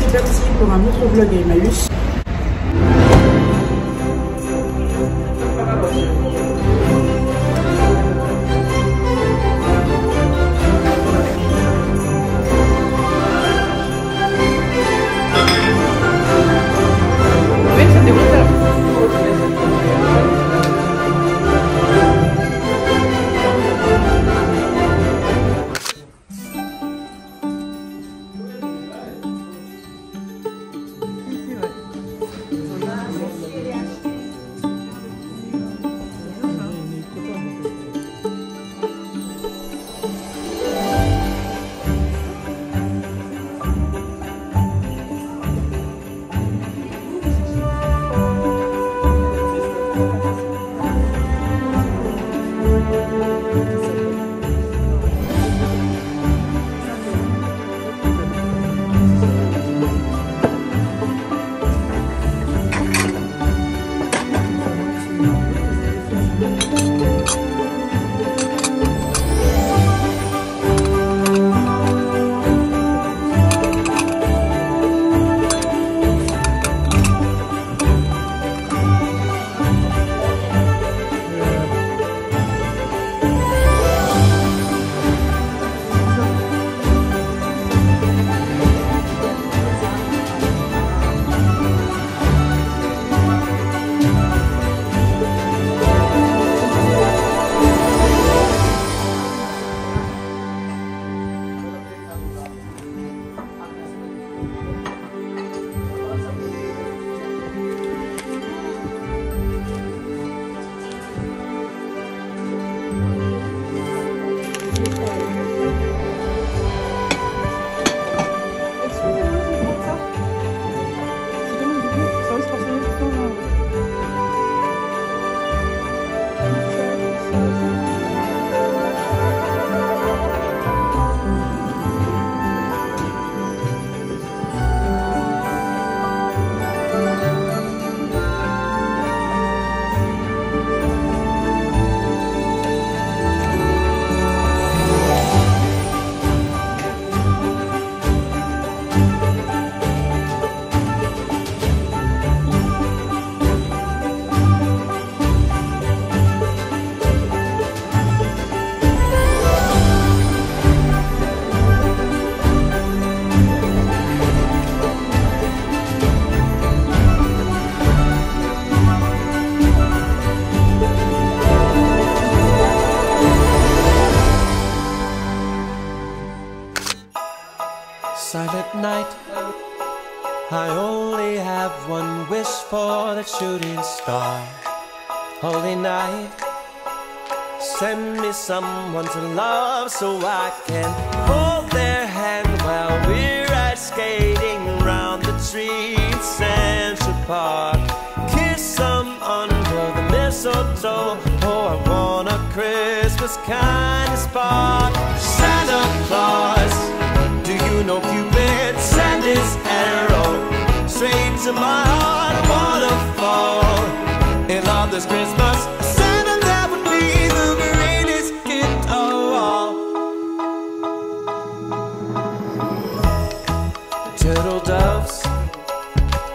petit parti pour un autre vlog à Emmaüs. Silent night, I only have one wish for the shooting star. Holy night, send me someone to love so I can hold their hand while we're ice skating round the tree in Central Park. Kiss them under the mistletoe. Oh, I want a Christmas kind of spark. Santa Claus, do you know Cupid sent his arrow straight to my heart? I wanna fall in love this Christmas. Santa, that would be the greatest gift of all. Turtle doves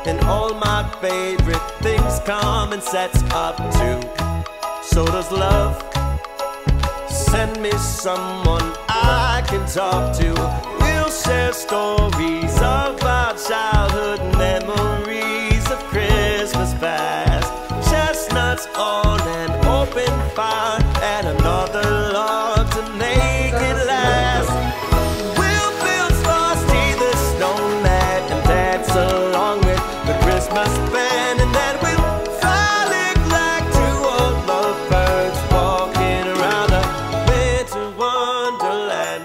and all my favorite things come in sets of two. So does love. Send me someone I can talk to. We'll share stories of our childhood, memories of Christmas past. Chestnuts on an open fire and another log to make it last. We'll build Frosty the Snowman and dance along with the Christmas band, and then we'll frolic like two old lovebirds walking around the winter wonderland.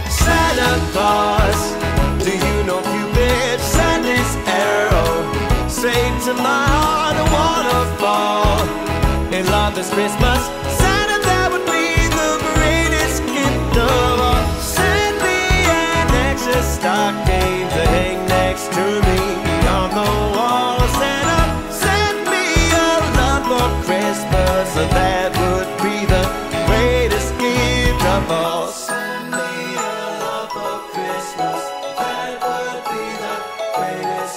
Santa Claus, do you know Cupid sent his arrow straight to my heart? I wanna fall in love this Christmas. Santa, that would be the greatest gift of all. Send me an extra stocking to hang next to me on the wall. Santa, send me a love for Christmas, so that would be the greatest gift of all. Send me a love for Christmas.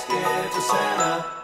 give to Santa.